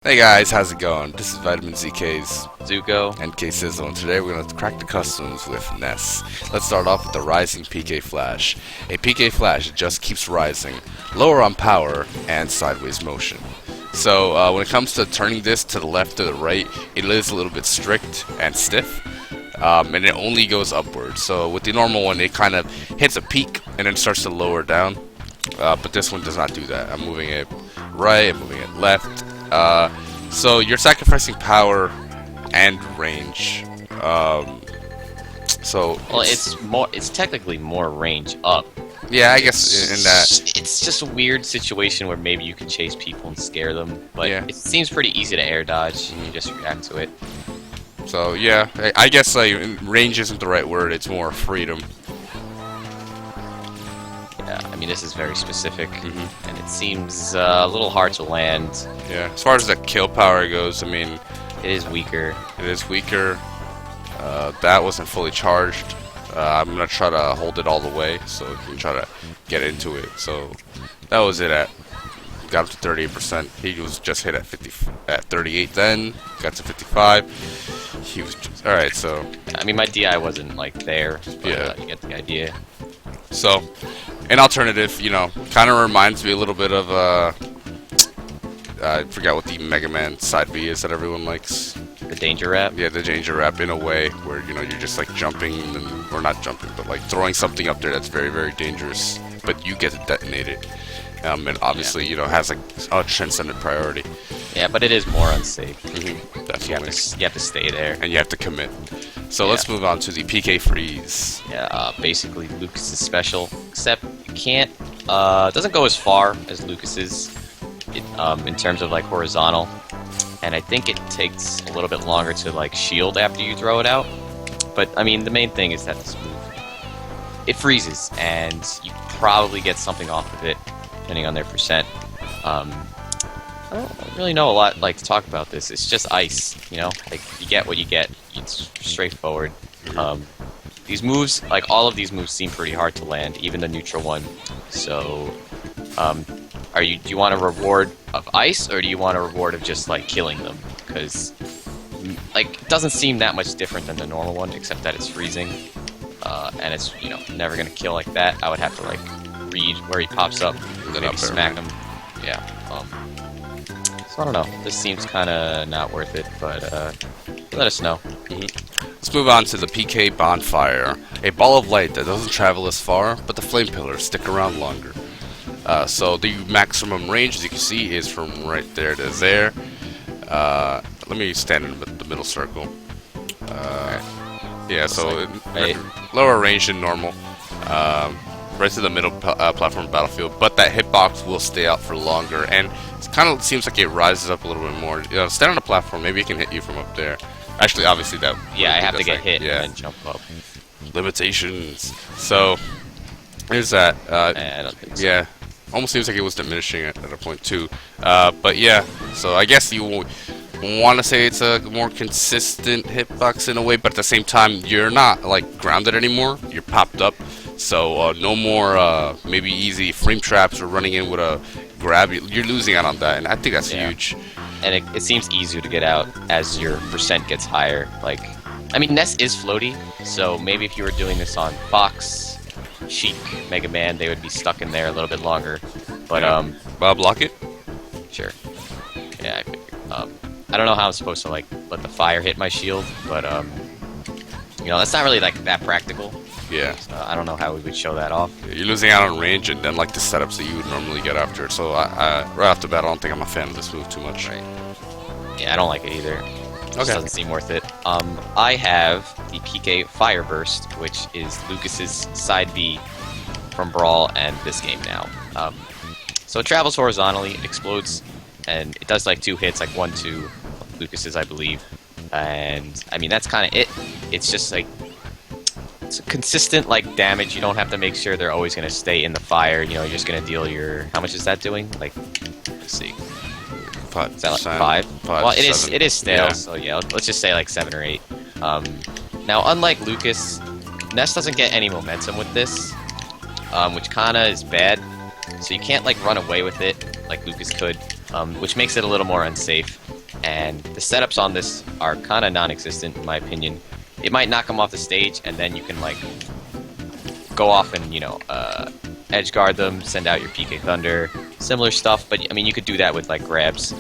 Hey guys, how's it going? This is Vitamin ZK's Zuko. and K Sizzle, and today we're going to crack the customs with Ness. Let's start off with the rising PK Flash. A PK Flash just keeps rising, lower on power and sideways motion. So when it comes to turning this to the left or the right, it is a little bit strict and stiff, and it only goes upward. So with the normal one, it kind of hits a peak and then starts to lower down, but this one does not do that. I'm moving it right, I'm moving it left. So you're sacrificing power and range. Well, it's technically more range up. Yeah, I guess in that. It's just a weird situation where maybe you can chase people and scare them, but Yeah. it seems pretty easy to air dodge. You just react to it. So yeah, I guess range isn't the right word. It's more freedom. Yeah, I mean this is very specific, and it seems a little hard to land. Yeah, as far as the kill power goes, I mean, It is weaker. it is weaker. That wasn't fully charged. I'm gonna try to hold it all the way, so you can try to get into it. So that was it at. Got up to 38%. He was just hit at 38. Then got to 55. He was just all right. So I mean my DI wasn't like there, but Yeah. you get the idea. So, an alternative, kind of reminds me a little bit of I forgot what the Mega Man side B is that everyone likes. The danger wrap. Yeah, the danger wrap in a way where you're just like jumping or not jumping, but like throwing something up there that's very very dangerous, but you get to detonate it. And obviously, has like a transcendent priority. Yeah, but it is more unsafe. Definitely. You have to stay there. And you have to commit. So Yeah. let's move on to the PK freeze. Yeah, basically Lucas's special, except you can't. Doesn't go as far as Lucas's in terms of like horizontal, and I think it takes a little bit longer to like shield after you throw it out. But I mean, the main thing is that this move it freezes, and you probably get something off of it depending on their percent. I don't really know a lot like to talk about this. It's just ice, like you get what you get. It's straightforward. These moves, like all of these moves, seem pretty hard to land, even the neutral one. So, do you want a reward of ice, or do you want a reward of just like killing them? Because like it doesn't seem that much different than the normal one, except that it's freezing, and it's never gonna kill like that. I would have to like read where he pops up, maybe smack him. Yeah. So I don't know. This seems kind of not worth it, but let us know. Let's move on to the PK Bonfire, a ball of light that doesn't travel as far, but the flame pillars stick around longer. So the maximum range, as you can see, is from right there to there. Let me stand in the middle circle. Yeah, so lower range than normal. Right to the middle platform battlefield, but that hitbox will stay out for longer, and it kind of seems like it rises up a little bit more. Stand on the platform, maybe it can hit you from up there. Actually, obviously that. Yeah, I have to get like, hit yeah. and then jump up. Limitations. So there's that. I don't think so. Yeah, almost seems like it was diminishing at a point too. But yeah, so I guess you want to say it's a more consistent hitbox in a way, but at the same time, you're not like grounded anymore. You're popped up. So no more maybe easy frame traps or running in with a grab. You're losing out on that, and I think that's huge. And it seems easier to get out as your percent gets higher. Like, I mean, Ness is floaty, so maybe if you were doing this on Fox, Sheik, Mega Man, they would be stuck in there a little bit longer. But block it. sure. Yeah, I figured. I don't know how I'm supposed to like let the fire hit my shield, but that's not really like that practical. Yeah. I don't know how we would show that off. You're losing out on range and then like the setups that you would normally get after. So I right off the bat, I don't think I'm a fan of this move too much. Right. Yeah, I don't like it either. It just Okay. doesn't seem worth it. I have the PK Fire Burst, which is Lucas's side B from Brawl and this game now. So it travels horizontally, explodes, and it does like 2 hits, like 1-2 Lucas's, I believe. And I mean that's kind of it. It's just like it's a consistent like damage. You don't have to make sure they're always going to stay in the fire. You're just going to deal your. How much is that doing? Like, let's see. 5%. Is that like 5? 5, Well, 7. it is stale, Yeah. so yeah, let's just say like 7 or 8. Now, unlike Lucas, Ness doesn't get any momentum with this, which kinda is bad. So you can't like run away with it like Lucas could. which makes it a little more unsafe. And the setups on this are kind of non-existent, in my opinion. It might knock them off the stage, and then you can like go off and edge guard them, send out your PK Thunder, similar stuff. But I mean, you could do that with like grabs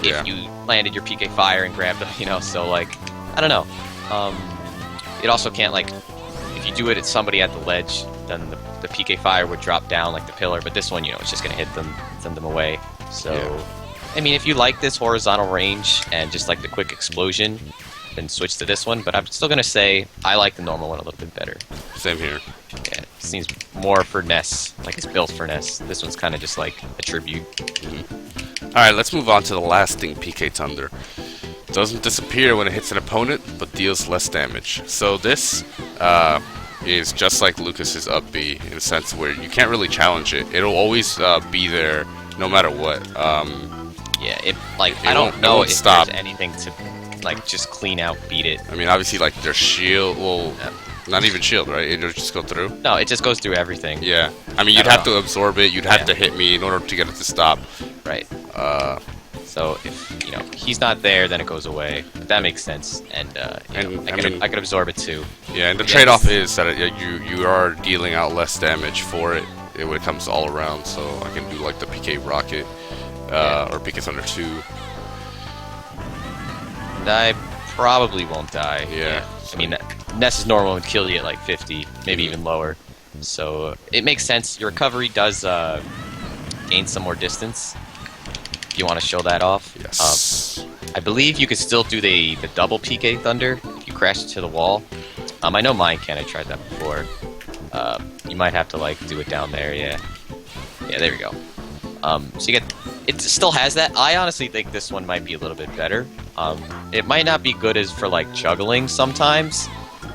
if you landed your PK Fire and grabbed them, So like, I don't know. It also can't like, if you do it at somebody at the ledge, then the PK Fire would drop down like the pillar. But this one, it's just gonna hit them, send them away. So, I mean, if you like this horizontal range and just like the quick explosion, then switch to this one. But I'm still gonna say I like the normal one a little bit better. Same here. Yeah, it seems more for Ness. Like it's built for Ness. This one's kind of just like a tribute. Alright, let's move on to the last thing, PK Thunder. Doesn't disappear when it hits an opponent, but deals less damage. So this is just like Lucas's up B in a sense where you can't really challenge it. It'll always be there no matter what. Yeah, I don't know if there's anything to like just clean out beat it. I mean, obviously, like their shield. Well, not even shield, right? It'll just go through. No, it just goes through everything. Yeah, I mean, you'd have to absorb it. You'd have to hit me in order to get it to stop. Right. So if he's not there, then it goes away. But that makes sense, and I could absorb it too. Yeah, and the trade-off is that you are dealing out less damage for it when it comes all around. So I can do like the PK Rocket or PK Thunder 2. And I probably won't die. Yeah. I mean, Ness's normal would kill you at like 50, maybe even lower. So it makes sense. Your recovery does gain some more distance. If you want to show that off. Yes. I believe you could still do the double PK Thunder if you crash into the wall. I know mine can. I tried that before. You might have to like do it down there. Yeah. Yeah. There we go. So you get. It still has that. I honestly think this one might be a little bit better. It might not be good as for like juggling sometimes,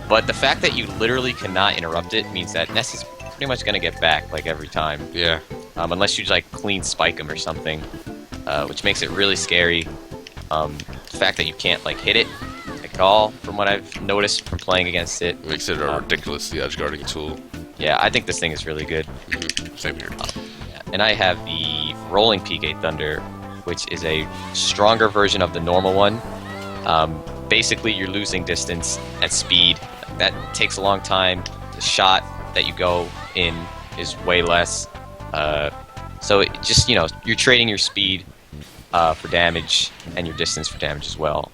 but the fact that you literally cannot interrupt it means that Ness is pretty much gonna get back like every time. Yeah. Unless you like clean spike him or something, which makes it really scary. The fact that you can't like hit it like at all, from what I've noticed from playing against it, makes it a ridiculously edge guarding tool. Yeah, I think this thing is really good. Same here. And I have the rolling PK Thunder, which is a stronger version of the normal one. Basically, you're losing distance and speed. That takes a long time. The shot that you go in is way less. So it just, you're trading your speed for damage and your distance for damage as well.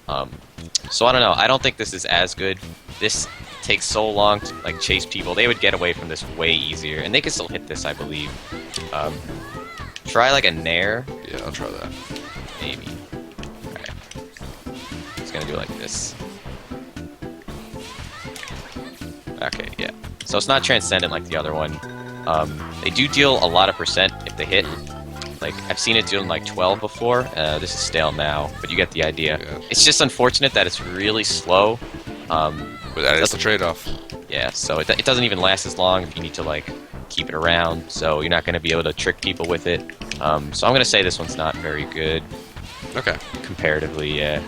So I don't know. I don't think this is as good. This takes so long to like chase people. They would get away from this way easier, and they can still hit this, I believe. Try like a Nair. Yeah, I'll try that. Maybe. Alright. It's gonna do like this. Okay, yeah. So it's not transcendent like the other one. They do deal a lot of percent if they hit. Like, I've seen it doing like 12 before. This is stale now, but you get the idea. Yeah. It's just unfortunate that it's really slow. But that is the trade-off. Yeah, so it doesn't even last as long if you need to like keep it around, so you're not going to be able to trick people with it. So I'm going to say this one's not very good. Okay. Comparatively, yeah.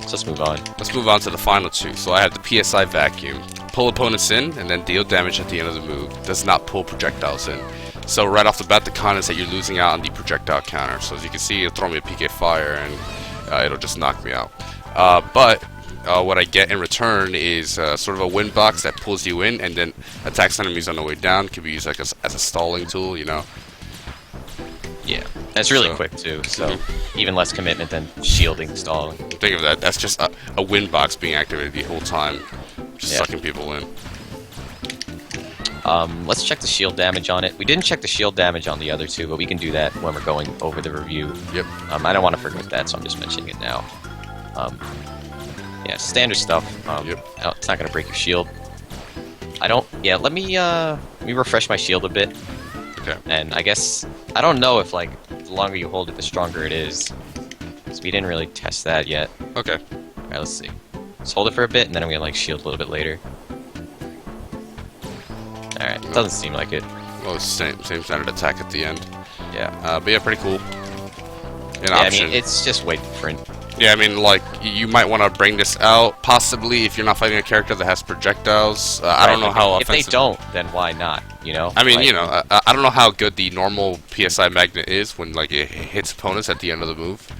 So let's move on. Let's move on to the final two. So I have the PSI Vacuum. Pull opponents in, and then deal damage at the end of the move. Does not pull projectiles in. So right off the bat, the con is that you're losing out on the projectile counter. So as you can see, it'll throw me a PK Fire, and it'll just knock me out. But what I get in return is sort of a wind box that pulls you in and then attacks enemies on the way down. Can be used like as a stalling tool, Yeah, that's really quick too, so even less commitment than shielding, stalling. Think of that. That's just a wind box being activated the whole time, just sucking people in. Let's check the shield damage on it. We didn't check the shield damage on the other two, but we can do that when we're going over the review. Yep. I don't want to forget that, so I'm just mentioning it now. Yeah, standard stuff. Yep. No, it's not gonna break your shield. Yeah, let me refresh my shield a bit. Okay. And I guess I don't know if like the longer you hold it, the stronger it is. So we didn't really test that yet. Okay. All right, let's see. Let's hold it for a bit, and then I'm gonna like shield a little bit later. All right, doesn't seem like it. Well, it's same standard attack at the end. Yeah. But yeah, pretty cool. Yeah, I mean, it's just way different. Yeah, I mean, like, you might want to bring this out, possibly, if you're not fighting a character that has projectiles. I don't know how if offensive... they don't, then why not, you know? I mean, Like, you know, I don't know how good the normal PSI magnet is when, like, it hits opponents at the end of the move.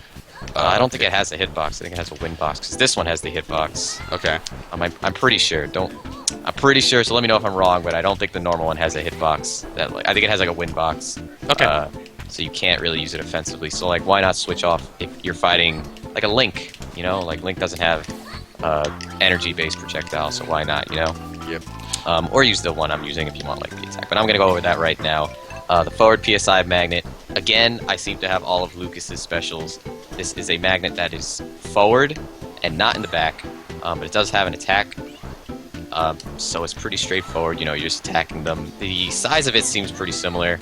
I don't think it has a hitbox. I think it has a win box, because this one has the hitbox. Okay. I'm pretty sure. I'm pretty sure, so let me know if I'm wrong, but I don't think the normal one has a hitbox. I think it has, like, a win box. Okay. So you can't really use it offensively. So, like, why not switch off if you're fighting, like, a Link, you know? Like, Link doesn't have energy-based projectile, so why not, you know? Yep. Or use the one I'm using if you want, like, the attack. But I'm going to go over that right now. The forward PSI magnet. Again, I seem to have all of Lucas's specials. This is a magnet that is forward and not in the back, but it does have an attack. So it's pretty straightforward, you know, you're just attacking them. The size of it seems pretty similar.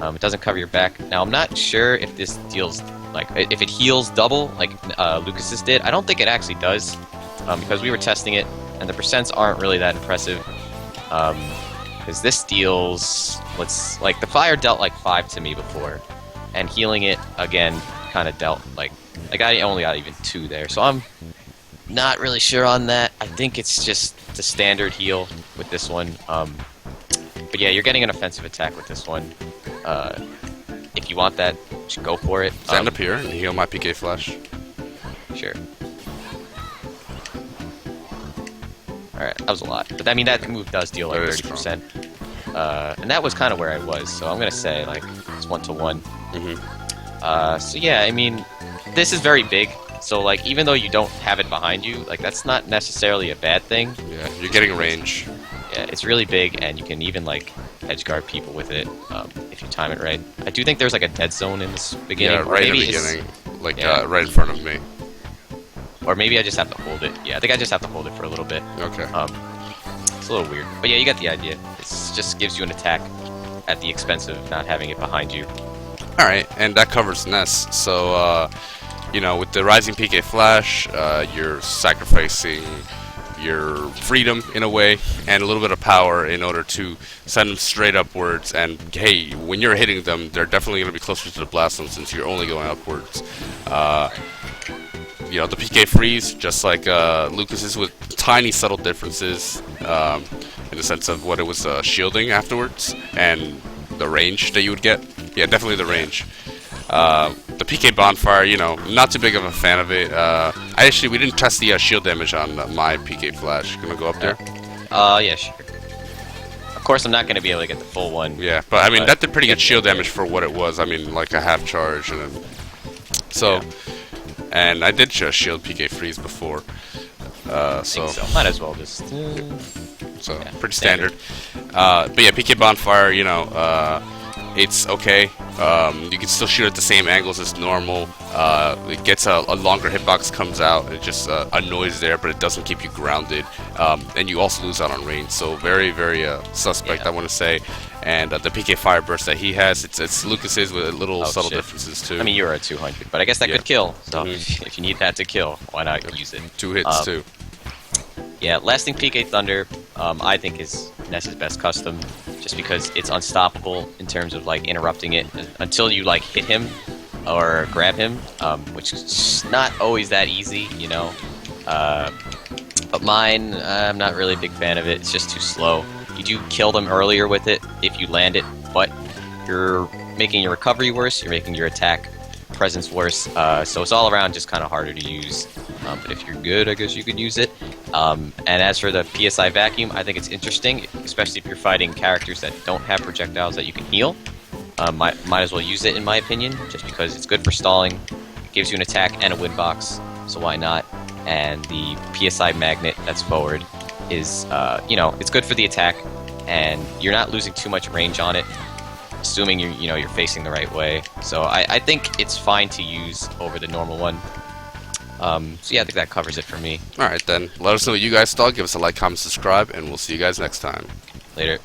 It doesn't cover your back. Now, I'm not sure if this deals, like, if it heals double, like Lucas's did. I don't think it actually does, because we were testing it, and the percents aren't really that impressive. Because this deals, like, the fire dealt, like, 5 to me before, and healing it, again, kind of dealt, like, I only got even 2 there, so I'm not really sure on that. I think it's just the standard heal with this one. But yeah, you're getting an offensive attack with this one. If you want that, just go for it. Stand up here and heal my PK Flash. Sure. Alright, that was a lot. But I mean, that move does deal like 30%. And that was kind of where I was, so I'm going to say, like, it's 1-to-1. So yeah, I mean, this is very big. So, like, even though you don't have it behind you, like, that's not necessarily a bad thing. Yeah, you're getting range. Yeah, it's really big, and you can even, like, edge guard people with it if you time it right. I do think there's, like, a dead zone in this beginning. Yeah, right in the beginning. Like, right in front of me. Or maybe I just have to hold it. Yeah, I think I just have to hold it for a little bit. Okay. It's a little weird. But yeah, you got the idea. It just gives you an attack at the expense of not having it behind you. Alright, and that covers Ness. So, you know, with the Rising PK Flash, you're sacrificing your freedom in a way and a little bit of power in order to send them straight upwards. And hey, when you're hitting them, they're definitely going to be closer to the blast zone since you're only going upwards. You know, the PK freeze, just like Lucas is, with tiny subtle differences in the sense of what it was shielding afterwards and the range that you would get. Yeah, definitely the range. The PK Bonfire, you know, not too big of a fan of it. We didn't test the shield damage on my PK Flash. Gonna go up there? Yeah, sure. Of course, I'm not going to be able to get the full one. Yeah, but I mean, that did pretty good shield damage for what it was. I mean, like a half charge. And then, so, yeah. And I did just shield PK Freeze before. So might as well just... So, yeah, pretty standard. But yeah, PK Bonfire, you know, it's okay. You can still shoot at the same angles as normal. It gets a longer hitbox comes out. It just annoys there, but it doesn't keep you grounded. And you also lose out on range. So very, very suspect, yeah. I want to say. And the PK Fire Burst that he has, it's Lucas's with little subtle differences too. I mean, you're at 200, but I guess that could kill. So if you need that to kill, why not use it? 2 hits too. Yeah, Lasting PK Thunder, I think is Ness's best custom, just because it's unstoppable in terms of, like, interrupting it until you, like, hit him or grab him, which is not always that easy, you know. But mine, I'm not really a big fan of it. It's just too slow. You do kill them earlier with it if you land it, but you're making your recovery worse, you're making your attack presence worse, so it's all around just kind of harder to use. But if you're good, I guess you could use it. And as for the PSI vacuum, I think it's interesting, especially if you're fighting characters that don't have projectiles that you can heal. Might as well use it, in my opinion, just because it's good for stalling, gives you an attack and a win box, so why not? And the PSI magnet that's forward is, you know, it's good for the attack, and you're not losing too much range on it, assuming you're facing the right way. So I think it's fine to use over the normal one. So yeah, I think that covers it for me. Alright then, let us know what you guys thought. Give us a like, comment, subscribe, and we'll see you guys next time. Later.